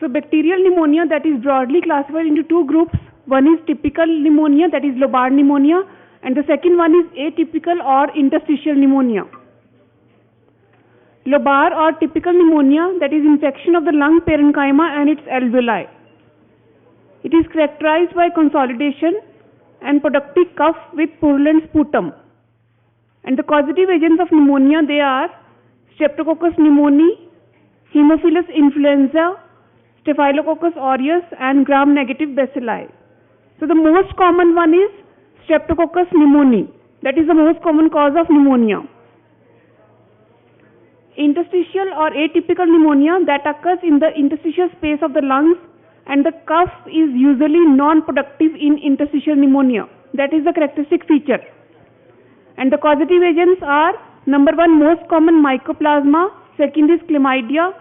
So bacterial pneumonia, that is broadly classified into two groups. One is typical pneumonia, that is lobar pneumonia, and the second one is atypical or interstitial pneumonia. Lobar or typical pneumonia, that is infection of the lung parenchyma and its alveoli. It is characterized by consolidation and productive cough with purulent sputum. And the causative agents of pneumonia, they are Streptococcus pneumoniae, Haemophilus influenza, Staphylococcus aureus, and gram-negative bacilli. So the most common one is Streptococcus pneumoniae. That is the most common cause of pneumonia. Interstitial or atypical pneumonia, that occurs in the interstitial space of the lungs, and the cough is usually non-productive in interstitial pneumonia. That is the characteristic feature. And the causative agents are, number one, most common Mycoplasma, second is Chlamydia,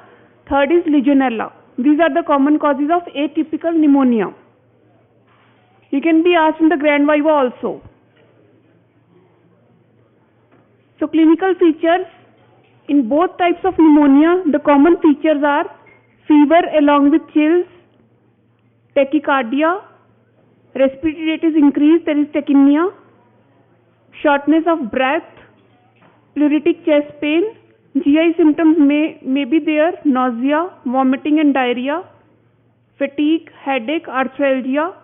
third is Legionella. These are the common causes of atypical pneumonia. You can be asked in the Grand Viva also. So clinical features, in both types of pneumonia, the common features are fever along with chills, tachycardia, respiratory rate is increased, there is tachypnea, shortness of breath, pleuritic chest pain, GI symptoms may be there, nausea, vomiting and diarrhea, fatigue, headache, arthralgia.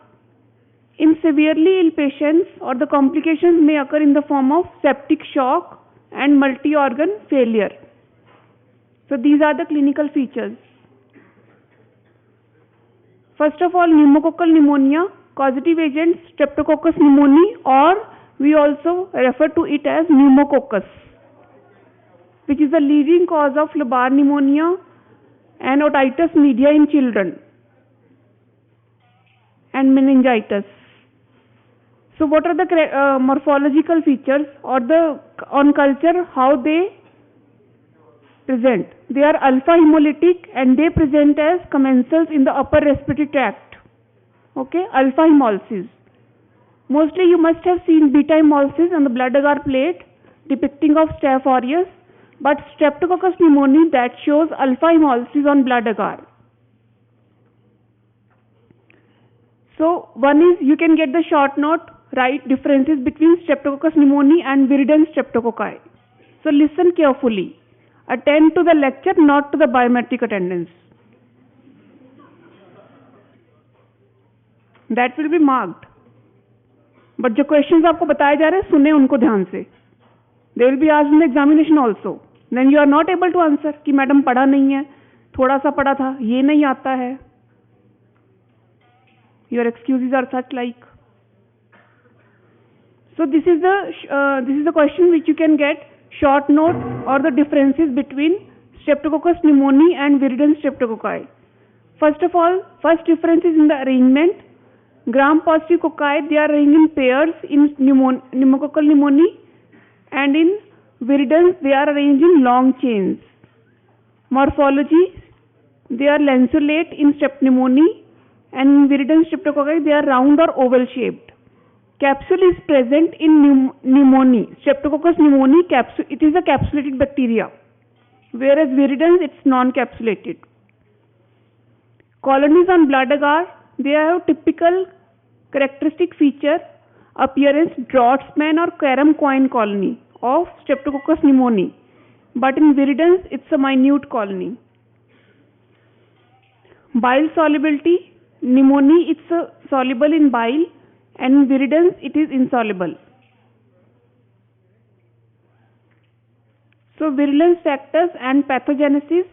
In severely ill patients, or the complications may occur in the form of septic shock and multi-organ failure. So these are the clinical features. First of all, pneumococcal pneumonia, causative agent Streptococcus pneumoniae, or we also refer to it as pneumococcus, which is the leading cause of lobar pneumonia and otitis media in children, and meningitis. So what are the morphological features, or on culture how they present? They are alpha hemolytic and they present as commensals in the upper respiratory tract. Okay, alpha hemolysis. Mostly you must have seen beta hemolysis on the blood agar plate depicting of Staph aureus, but Streptococcus pneumoniae, that shows alpha hemolysis on blood agar. So one is, you can get the short note, write differences between Streptococcus pneumoniae and viridans streptococci. So listen carefully. Attend to the lecture, not to the biometric attendance. That will be marked. But जो questions आपको बताए जा रहे हैं, सुने उनको ध्यान से. They will be asked in the examination also. Then you are not able to answer कि मैडम पढ़ा नहीं है, थोड़ा सा पढ़ा था, ये नहीं आता है. Your excuses are such like. So this is the question which you can get short note, or the differences between Streptococcus pneumoniae and viridans streptococci. First of all, first difference is in the arrangement. Gram-positive cocci, they are arranged in pairs in pneumococcal pneumonia, and in viridans they are arranged in long chains. Morphology, they are lanceolate in strep pneumoniae, and in viridans streptococci they are round or oval shaped. Capsule is present in pneumonia. Streptococcus pneumoniae, it is a capsulated bacteria, whereas viridans, it's non-capsulated. Colonies on blood agar, they have typical characteristic feature, appearance Draughtsman or carom coin colony of Streptococcus pneumoniae, but in viridans it's a minute colony. Bile solubility, pneumonia it's soluble in bile, and in viridans it is insoluble. So virulence factors and pathogenesis.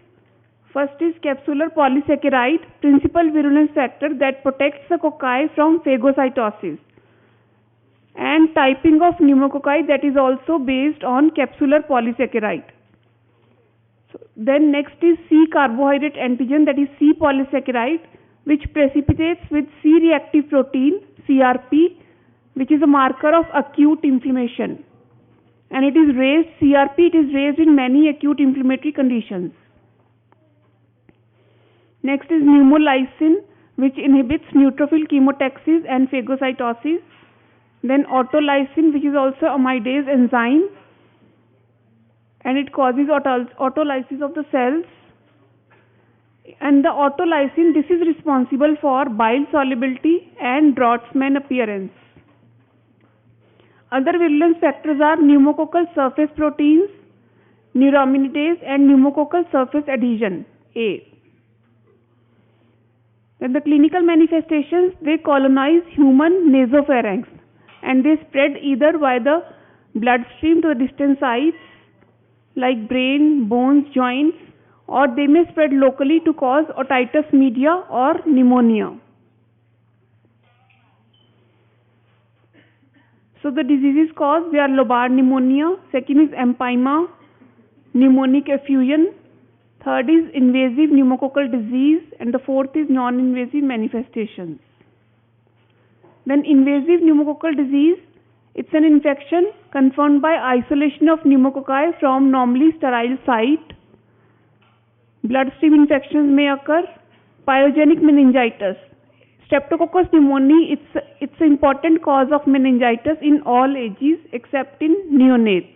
First is capsular polysaccharide, principal virulence factor that protects the cocci from phagocytosis, and typing of pneumococci, that is also based on capsular polysaccharide. So then next is C carbohydrate antigen, that is C polysaccharide, which precipitates with C-reactive protein, CRP, which is a marker of acute inflammation. And it is raised, CRP, it is raised in many acute inflammatory conditions. Next is pneumolysin, which inhibits neutrophil chemotaxis and phagocytosis. Then autolysin, which is also amidase enzyme, and it causes autolysis of the cells. And the autolysin, this is responsible for bile solubility and Draughtsman appearance. Other virulence factors are pneumococcal surface proteins, neuraminidase, and pneumococcal surface adhesion A. Then the clinical manifestations, they colonize human nasopharynx and they spread either by the bloodstream to the distant sites like brain, bones, joints, or they may spread locally to cause otitis media or pneumonia. So the diseases caused, they are lobar pneumonia, second is empyema, pneumonic effusion, third is invasive pneumococcal disease, and the fourth is non-invasive manifestations. Then invasive pneumococcal disease, it's an infection confirmed by isolation of pneumococci from normally sterile site. Bloodstream infections may occur. Pyogenic meningitis. Streptococcus pneumoniae, it's an important cause of meningitis in all ages except in neonates.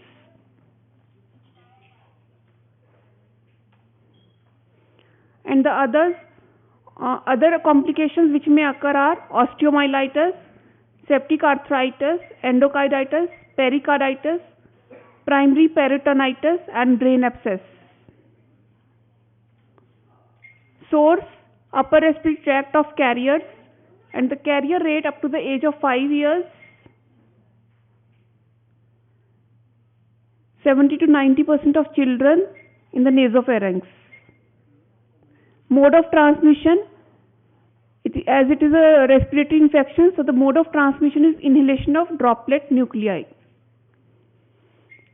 And the other complications which may occur are osteomyelitis, septic arthritis, endocarditis, pericarditis, primary peritonitis, and brain abscess. Source, upper respiratory tract of carriers, and the carrier rate up to the age of 5 years, 70 to 90% of children in the nasopharynx. Mode of transmission, as it is a respiratory infection, so the mode of transmission is inhalation of droplet nuclei.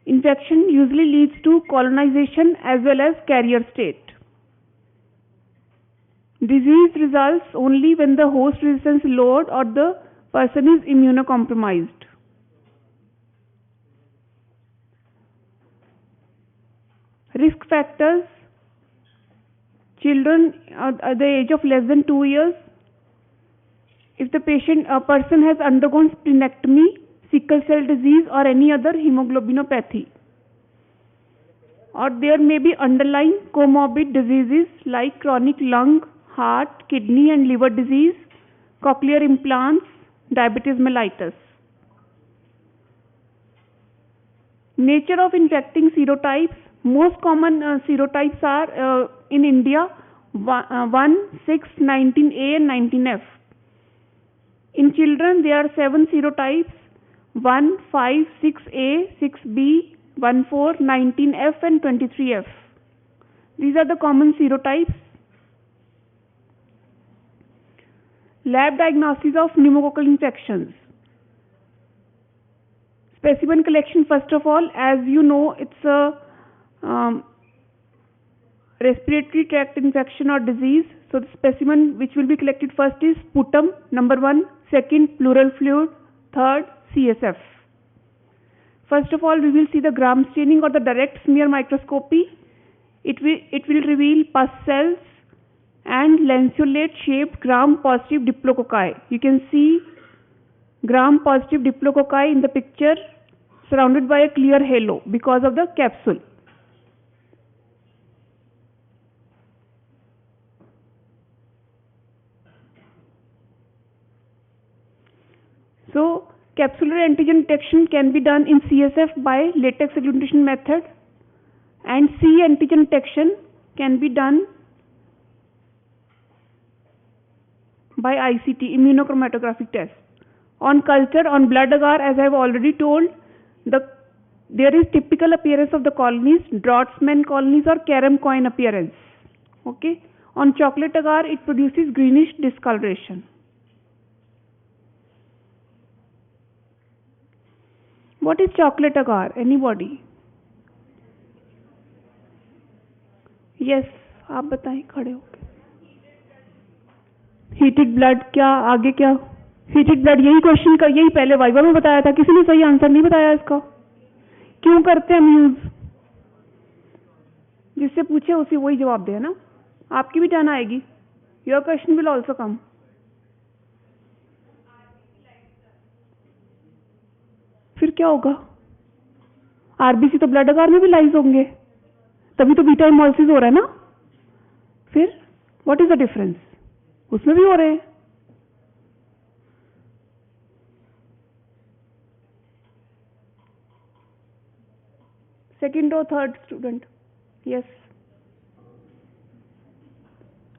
Infection usually leads to colonization as well as carrier state. Disease results only when the host resistance is lowered or the person is immunocompromised. Risk factors, children at the age of less than 2 years, if the person has undergone splenectomy, sickle cell disease, or any other hemoglobinopathy, or there may be underlying comorbid diseases like chronic lung, heart, kidney and liver disease, cochlear implants, diabetes mellitus. Nature of infecting serotypes, most common serotypes are in India 1, 6, 19A and 19F. In children there are 7 serotypes 1, 5, 6A, 6B, 14, 19F and 23F. These are the common serotypes. Lab diagnosis of pneumococcal infections. Specimen collection, first of all, as you know, it's a respiratory tract infection or disease. So the specimen which will be collected first is sputum, number 1, second pleural fluid, third CSF. First of all, we will see the gram staining or the direct smear microscopy. It will reveal pus cells and lanceolate shaped gram positive diplococci. You can see gram positive diplococci in the picture surrounded by a clear halo because of the capsule. So capsular antigen detection can be done in CSF by latex agglutination method, and C antigen detection can be done by ICT, immunochromatographic test. On culture, on blood agar, as I have already told, there is typical appearance of the colonies, Draughtsman colonies or carom coin appearance. Okay. On chocolate agar, it produces greenish discoloration. What is chocolate agar? Anybody? Yes, आप बताएं खड़े होके. Heated blood क्या आगे क्या? Heated blood यही question का यही पहले वाइवा में बताया था, किसी ने सही आंसर नहीं बताया इसका. क्यों करते हैं हम यूज? जिससे पूछे उसे वही जवाब दे ना. आपकी भी टर्न आएगी. Your question will also come. फिर क्या होगा? आरबीसी तो ब्लड अगार में भी लाइज होंगे, तभी तो बीटा हेमोलाइसिस हो रहा है ना. फिर व्हाट इज द डिफरेंस? उसमें भी हो रहे हैं. सेकेंड और थर्ड स्टूडेंट. यस,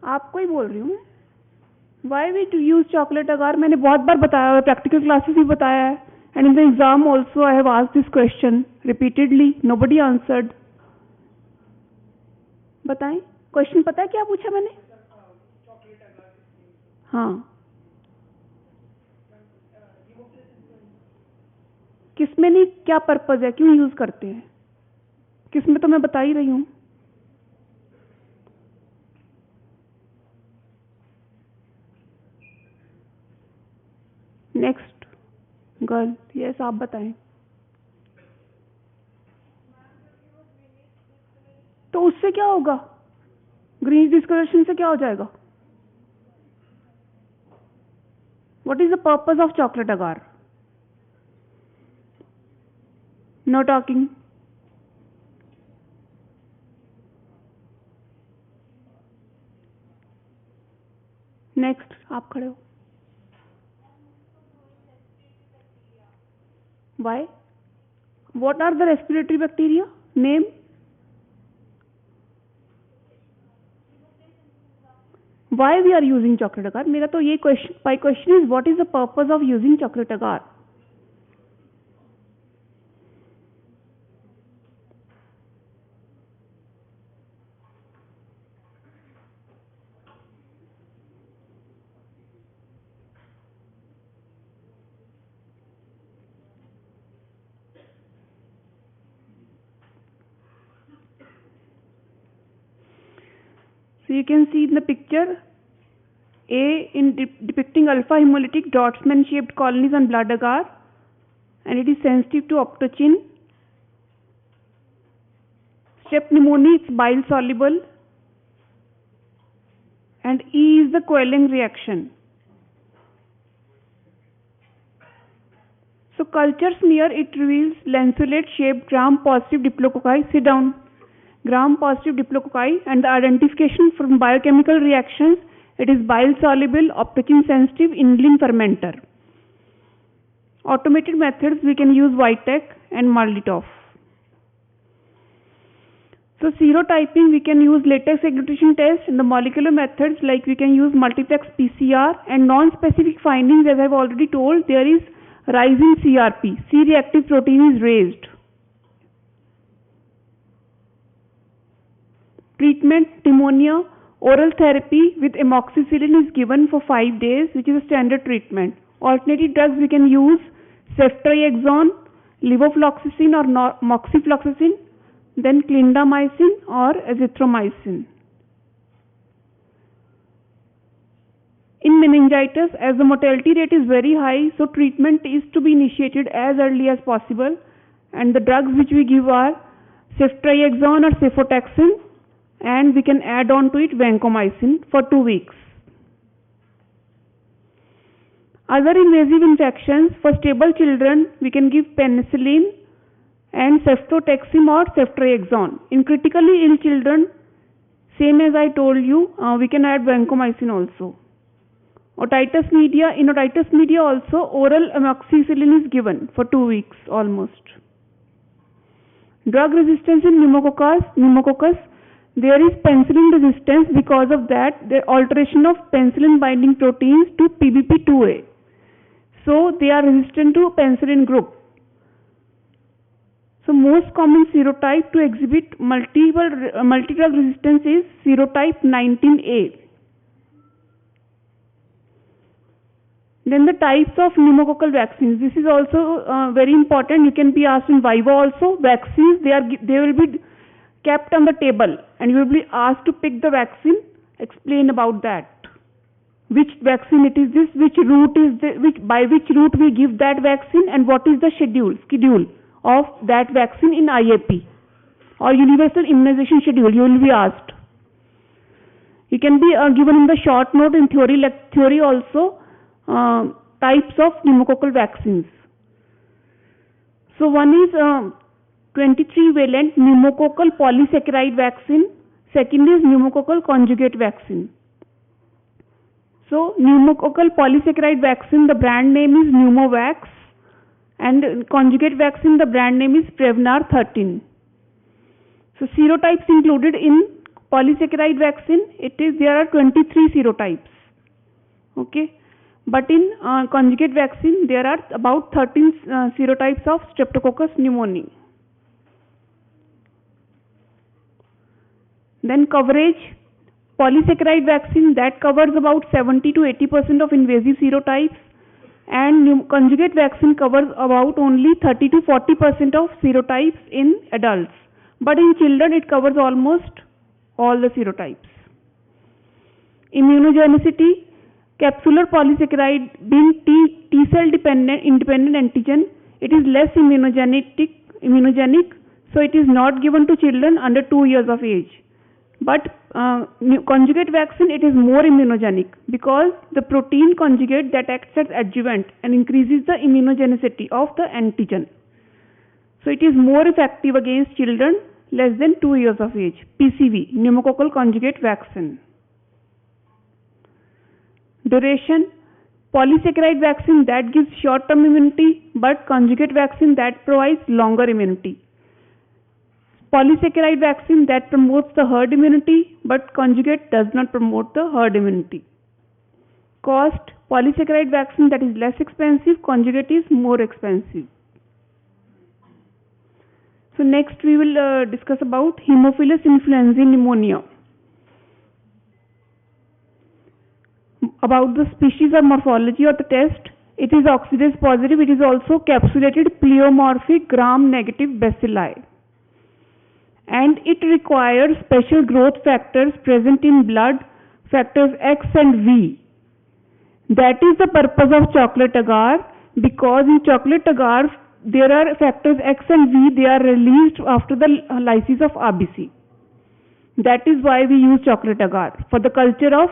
आपको ही बोल रही हूँ. Why we to use chocolate agar? मैंने बहुत बार बताया है, प्रैक्टिकल क्लासेस भी बताया है, and in the exam also I have asked this question repeatedly, nobody answered. बताएं, क्वेश्चन पता है क्या पूछा मैंने? हाँ, किसमें नहीं, क्या पर्पज है, क्यों यूज करते हैं, किसमें तो मैं बता ही रही हूँ. Next girl. यस, आप बताएं. तो उससे क्या होगा? ग्रीन डिस्कलरेशन से क्या हो जाएगा? What is the purpose of chocolate agar? No talking. Next, आप खड़े हो. Why? What are the respiratory bacteria? Name. Why we are using chocolate agar? मेरा तो ये question, my question is what is the purpose of using chocolate agar? So you can see in the picture A in depicting alpha hemolytic Dotman shaped colonies on blood agar, and it is sensitive to optochin. Strep pneumoniae, it's bile soluble, and E is the coiling reaction. So culture smear, it reveals lanceolate shaped gram positive diplococci. Sit down. Gram positive diplococci, and the identification from biochemical reactions, it is bile soluble, optochin sensitive, inulin fermenter. Automated methods, we can use Vitek and Marlitov. So serotyping, we can use latex agglutination test, and the molecular methods, like we can use multiplex PCR, and non-specific findings, as I have already told, there is rise in CRP, C-reactive protein is raised. Treatment, pneumonia, oral therapy with amoxicillin is given for 5 days, which is a standard treatment. Alternative drugs, we can use ceftriaxone, levofloxacin or moxifloxacin, then clindamycin or azithromycin. In meningitis, as the mortality rate is very high, so treatment is to be initiated as early as possible, and the drugs which we give are ceftriaxone or cefotaxime, and we can add on to it vancomycin for 2 weeks. Other invasive infections, for stable children, we can give penicillin and cefotaxime or ceftriaxone. In critically ill children, same as I told you, we can add vancomycin also. Otitis media, in otitis media also, oral amoxicillin is given for 2 weeks almost. Drug resistance in pneumococcus, there is penicillin resistance. Because of that, the alteration of penicillin binding proteins to PBP2A. So they are resistant to penicillin group. So most common serotype to exhibit multi-drug resistance is serotype 19A. Then the types of pneumococcal vaccines. This is also very important. You can be asked in Viva also. Vaccines, they will be kept on the table, and you will be asked to pick the vaccine. Explain about that. Which vaccine it is this? Which route is by which route we give that vaccine, and what is the schedule of that vaccine in IAP or universal immunization schedule? You will be asked. You can be given in the short note in theory also. Types of pneumococcal vaccines. So one is 23-valent pneumococcal polysaccharide vaccine. Second is pneumococcal conjugate vaccine. So pneumococcal polysaccharide vaccine, the brand name is Pneumovax, and conjugate vaccine, the brand name is Prevnar 13. So serotypes included in polysaccharide vaccine, there are 23 serotypes. Okay, but in conjugate vaccine there are about 13 serotypes of Streptococcus pneumoniae. Then coverage, polysaccharide vaccine that covers about 70 to 80% of invasive serotypes, and conjugate vaccine covers about only 30 to 40% of serotypes in adults, but in children it covers almost all the serotypes. Immunogenicity, capsular polysaccharide being T cell dependent independent antigen, it is less immunogenic, so it is not given to children under 2 years of age. But conjugate vaccine, it is more immunogenic because the protein conjugate that acts as adjuvant and increases the immunogenicity of the antigen. So it is more effective against children less than 2 years of age. PCV, pneumococcal conjugate vaccine. Duration, polysaccharide vaccine that gives short-term immunity, but conjugate vaccine that provides longer immunity. Polysaccharide vaccine that promotes the herd immunity, but conjugate does not promote the herd immunity. Cost, polysaccharide vaccine that is less expensive, conjugate is more expensive. So next we will discuss about Haemophilus influenzae pneumonia. About the species or morphology of the test, it is oxidase positive, it is also capsulated pleomorphic gram-negative bacilli. And it requires special growth factors present in blood, factors X and V. That is the purpose of chocolate agar, because in chocolate agar there are factors X and V, they are released after the lysis of RBC. That is why we use chocolate agar for the culture of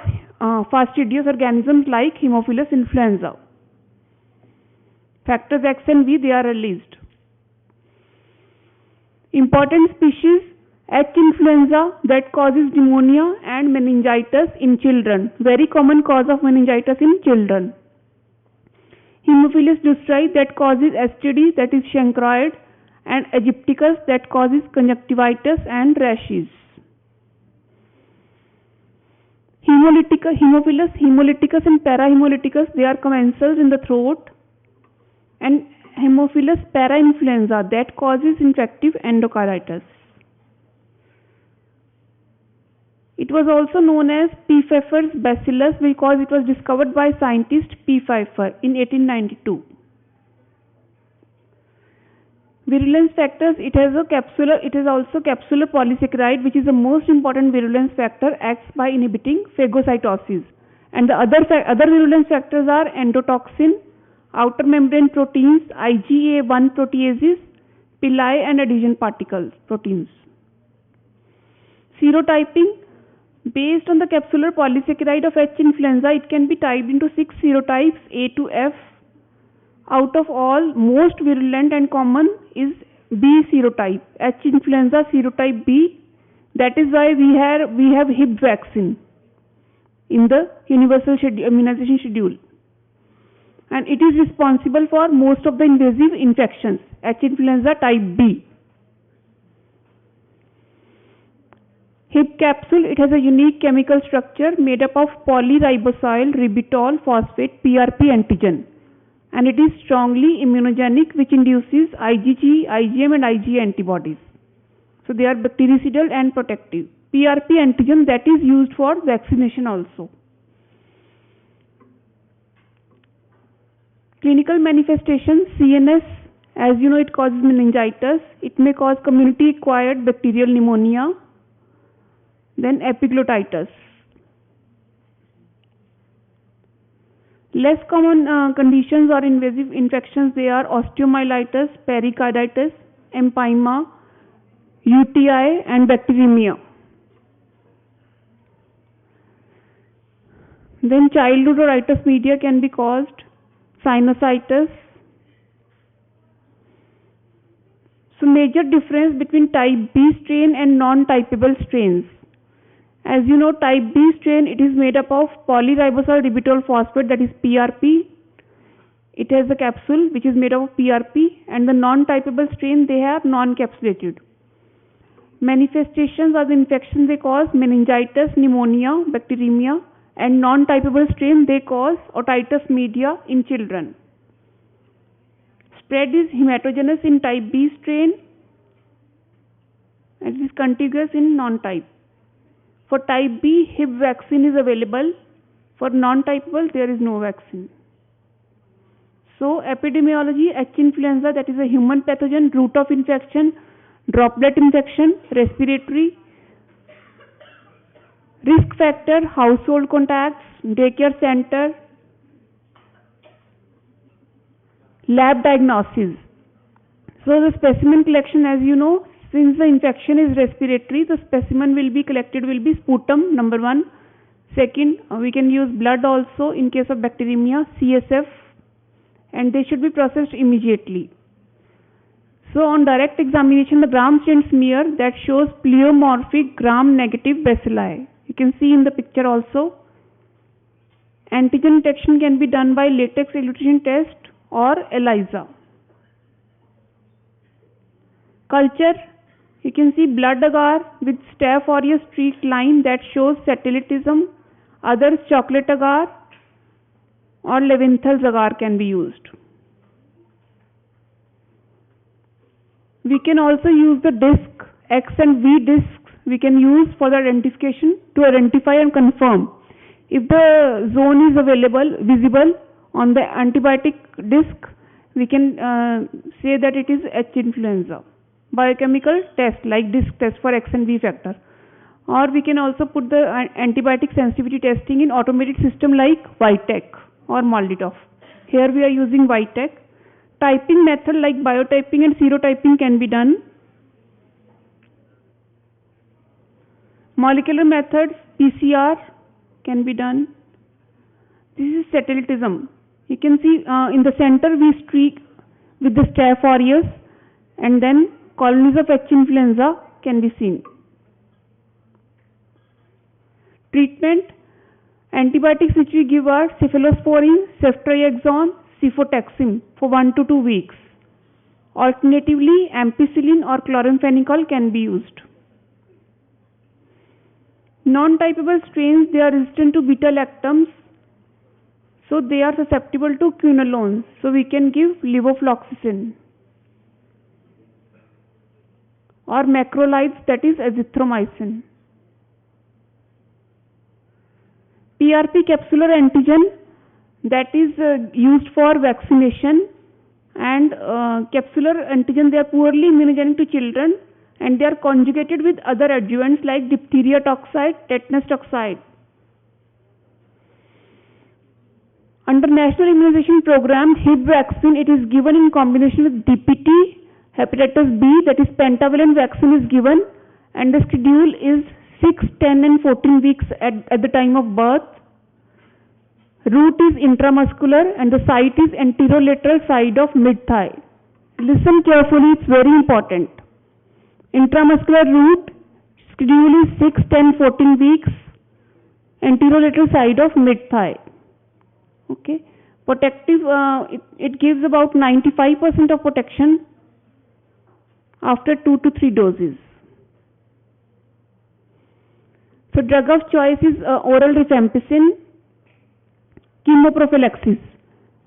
fastidious organisms like Haemophilus influenza. Factors X and V, they are released. Important species, H. influenza that causes pneumonia and meningitis in children. Very common cause of meningitis in children. Haemophilus dystri that causes STD, that is chancroid, and Aegypticus that causes conjunctivitis and rashes. Haemophilus hemolyticus and parahemolyticus, they are commensals in the throat, and Haemophilus parainfluenza that causes infective endocarditis. It was also known as P. Pfeiffer's bacillus because it was discovered by scientist P. Pfeiffer in 1892. Virulence factors, it is also capsular polysaccharide, which is the most important virulence factor, acts by inhibiting phagocytosis. And the other virulence factors are endotoxin, outer membrane proteins, IgA1 proteases, pili and adhesion particles proteins. Serotyping, based on the capsular polysaccharide of H. influenza, it can be typed into 6 serotypes A to F. Out of all, most virulent and common is B serotype, H. influenza serotype B. That is why we have Hib vaccine in the universal immunization schedule. And it is responsible for most of the invasive infections, H. influenza type B. Hib capsule, it has a unique chemical structure made up of polyribosyl ribitol phosphate PRP antigen, and it is strongly immunogenic, which induces IgG, IgM and IgA antibodies. So they are bactericidal and protective. PRP antigen that is used for vaccination also. Clinical manifestations, CNS, as you know, it causes meningitis. It may cause community-acquired bacterial pneumonia. Then epiglottitis. Less common conditions or invasive infections, they are osteomyelitis, pericarditis, empyema, UTI and bacteremia. Then childhood or itis media can be caused, sinusitis. So major difference between type B strain and non-typable strains. As you know, type B strain, it is made up of polyribosylribitol phosphate, that is PRP. It has a capsule which is made up of PRP, and the non-typable strain, they have non-capsulated. Manifestations of the infection, they cause meningitis, pneumonia, bacteremia, and non-typable strain, they cause otitis media in children. Spread is hematogenous in type B strain, and it is contiguous in non-type. For type B, Hib vaccine is available. For non-typable, there is no vaccine. So, epidemiology, H. influenza, that is a human pathogen, route of infection, droplet infection, respiratory. Risk factor, household contacts, daycare center, lab diagnosis. So, the specimen collection, as you know, since the infection is respiratory, the specimen will be collected will be sputum, number one. Second, we can use blood also in case of bacteremia, CSF, and they should be processed immediately. So on direct examination, the Gram-Stained smear that shows pleomorphic gram-negative bacilli. You can see in the picture also. Antigen detection can be done by latex elucidation test or ELISA. Culture, you can see blood agar with Staph aureus streaked line that shows satellitism. Others, chocolate agar or Lewinthal agar can be used. We can also use the disc, X and V discs we can use for the identification to identify and confirm if the zone is visible on the antibiotic disc. We can say that it is H. influenza. Biochemical test like disc test for X and V factor, or we can also put the antibiotic sensitivity testing in automated system like Vitek or MALDI-TOF. Here we are using Vitek. Typing method like biotyping and serotyping can be done. Molecular methods, PCR can be done. This is satellitism. You can see in the center we streak with the Staph aureus, and then colonies of H. influenza can be seen. Treatment, antibiotics which we give are cephalosporin, ceftriaxone, cefotaxime for 1 to 2 weeks. Alternatively, ampicillin or chloramphenicol can be used. Non-typable strains, they are resistant to beta-lactams, so they are susceptible to quinolones. So we can give levofloxacin or macrolides, that is azithromycin. PRP capsular antigen, that is used for vaccination, and capsular antigen, they are poorly immunogenic to children, and they are conjugated with other adjuvants like diphtheria toxide, tetanus toxide. Under National Immunization Program, Hib vaccine, it is given in combination with DPT, hepatitis B, that is pentavalent vaccine is given, and the schedule is 6, 10 and 14 weeks at the time of birth. Route is intramuscular and the site is anterolateral side of mid-thigh. Listen carefully, it's very important. Intramuscular route, schedule is 6, 10, 14 weeks, anterolateral side of mid-thigh. Okay. Protective, it gives about 95% of protection after 2 to 3 doses. So drug of choice is oral rifampicin. Chemoprophylaxis,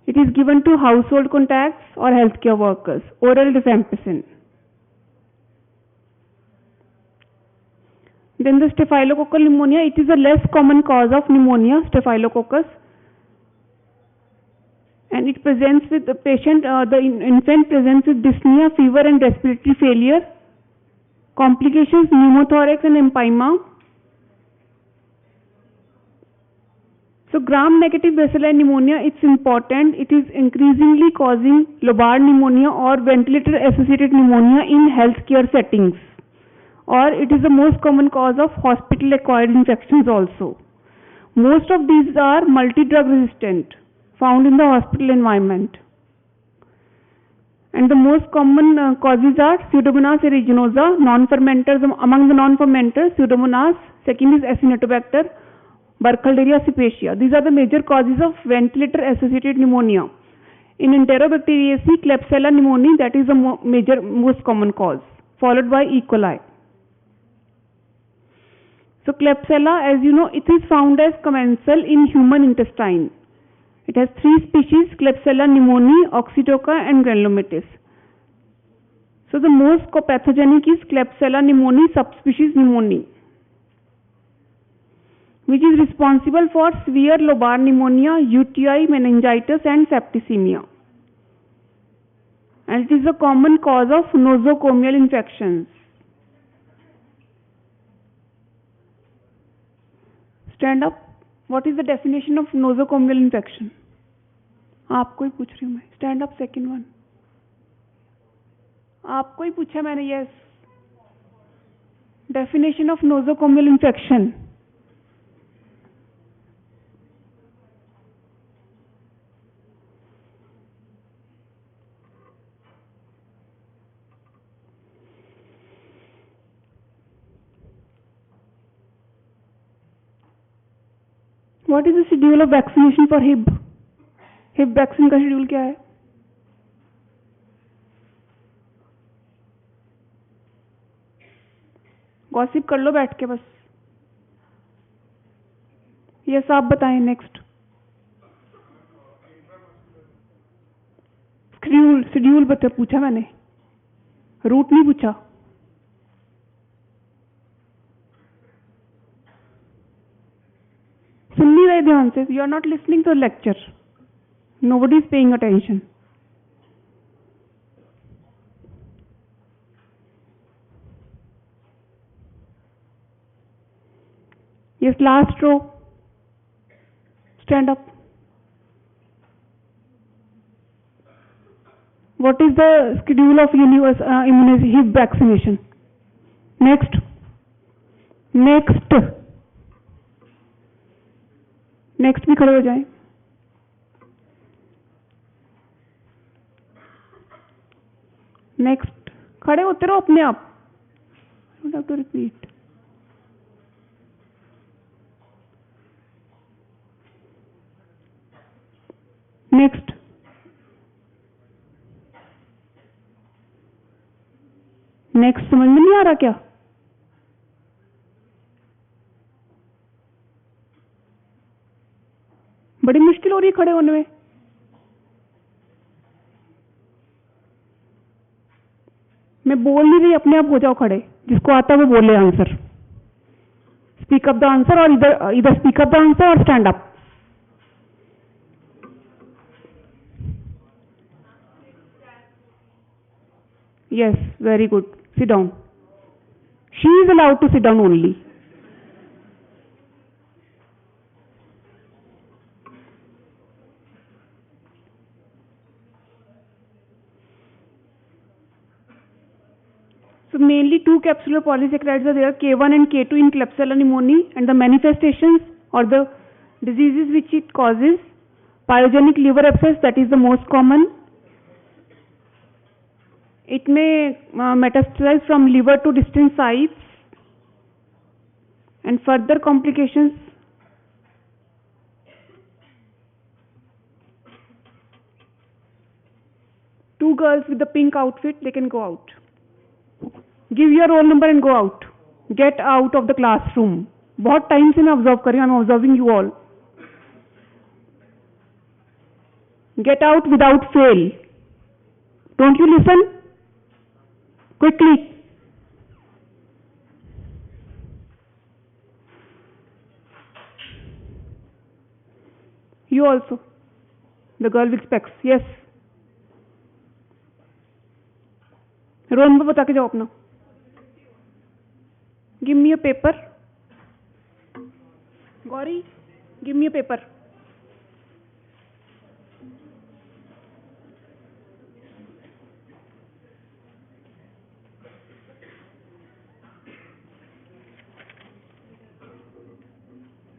it is given to household contacts or healthcare workers. Oral rifampicin. Then the staphylococcal pneumonia, it is a less common cause of pneumonia, staphylococcus, and it presents with the patient, the infant presents with dyspnea, fever and respiratory failure. Complications, pneumothorax and empyema. So gram-negative bacilli pneumonia, it's important. It is increasingly causing lobar pneumonia or ventilator-associated pneumonia in healthcare settings, or it is the most common cause of hospital-acquired infections also. Most of these are multi-drug resistant, found in the hospital environment. And the most common causes are Pseudomonas aeruginosa, non-fermenters. Among the non-fermenters, Pseudomonas, second is Acinetobacter, Burkholderia cepacia. These are the major causes of ventilator-associated pneumonia. In Enterobacteriaceae, Klebsiella pneumoniae, that is the most common cause, followed by E. coli. So Klebsiella, as you know, it is found as commensal in human intestine. It has 3 species: Klebsiella pneumoniae, Oxytoca, and Granulomatis. So the most pathogenic is Klebsiella pneumoniae, subspecies pneumoniae, which is responsible for severe lobar pneumonia, UTI, meningitis, and septicemia. And it is a common cause of nosocomial infections. Stand up. What is the definition of nosocomial infection? आपको ही पूछ रही हूँ मैं. Stand up, second one. आपको ही पूछा मैंने. Yes. Definition of nosocomial infection. What is the schedule of vaccination for Hib? Hib vaccine का schedule क्या है? गॉसिप कर लो बैठ के बस. यस, आप बताएं. नेक्स्ट. शेड्यूल बता, पूछा मैंने, रूट नहीं पूछा. सुन नहीं रहे ध्यान से. You are not listening to lecture. Nobody is paying attention. Yes, last row. Stand up. What is the schedule of Hib vaccination? Next. Next भी खड़े हो जाएं. Next. खड़े होते रहो अपने आप. You don't have to repeat. Next. Next समझ में नहीं आ रहा क्या? बड़ी मुश्किल हो रही है खड़े होने में. मैं बोल नहीं रही, अपने आप हो जाओ खड़े. जिसको आता है वो बोले answer. Speak up the answer, और इधर स्पीक अप द आंसर और stand up. Yes, very good. Sit down. She is allowed to sit down only. So mainly 2 capsular polysaccharides are there, K1 and K2 in Klebsiella pneumoniae, and the manifestations or the diseases which it causes: pyogenic liver abscess, that is the most common. It may metastasize from liver to distant sites, and further complications. Two girls with the pink outfit, they can go out. Give your roll number and go out. Get out of the classroom. बहुत time से मैं observe कर रही हूँ. I'm observing you all. Get out without fail. Don't you listen? Quickly. You also. The girl with specs. Yes. Roll number बता के जाओ अपना. Give me a paper. Gauri, give me a paper.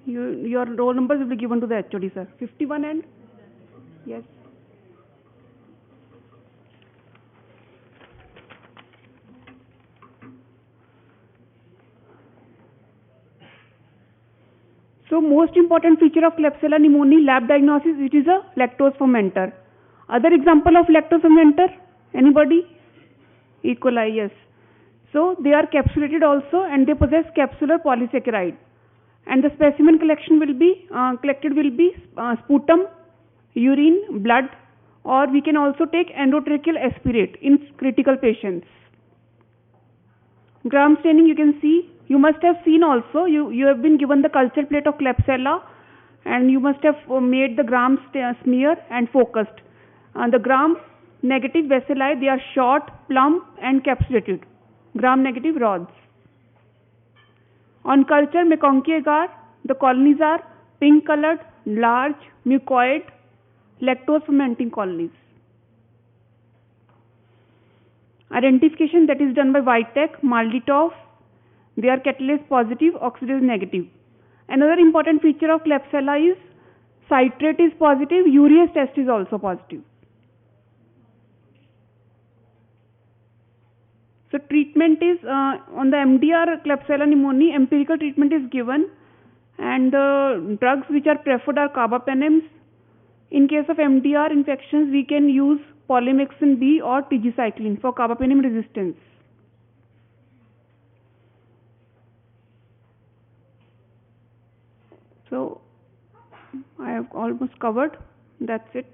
Your roll numbers will be given to the HOD, sir. 51 and? Yes. So most important feature of Klebsiella pneumoniae lab diagnosis, it is a lactose fermenter. Other example of lactose fermenter, anybody? E. coli, yes. So they are capsulated also and they possess capsular polysaccharide. And the specimen collected will be sputum, urine, blood, or we can also take endotracheal aspirate in critical patients. Gram staining, you can see, you must have seen also, you have been given the culture plate of Klebsiella and you must have made the gram smear and focused. The gram negative bacilli, they are short, plump and capsulated. Gram negative rods. On culture McConkey agar, the colonies are pink colored, large, mucoid, lactose fermenting colonies. Identification that is done by Vitek, Malditov. They are catalase positive, oxidase negative. Another important feature of Klebsiella is citrate is positive, urease test is also positive. So treatment is on the MDR Klebsiella pneumoniae, empirical treatment is given and the drugs which are preferred are carbapenems. In case of MDR infections, we can use polymyxin B or tigecycline for carbapenem resistance. So I have almost covered. That's it.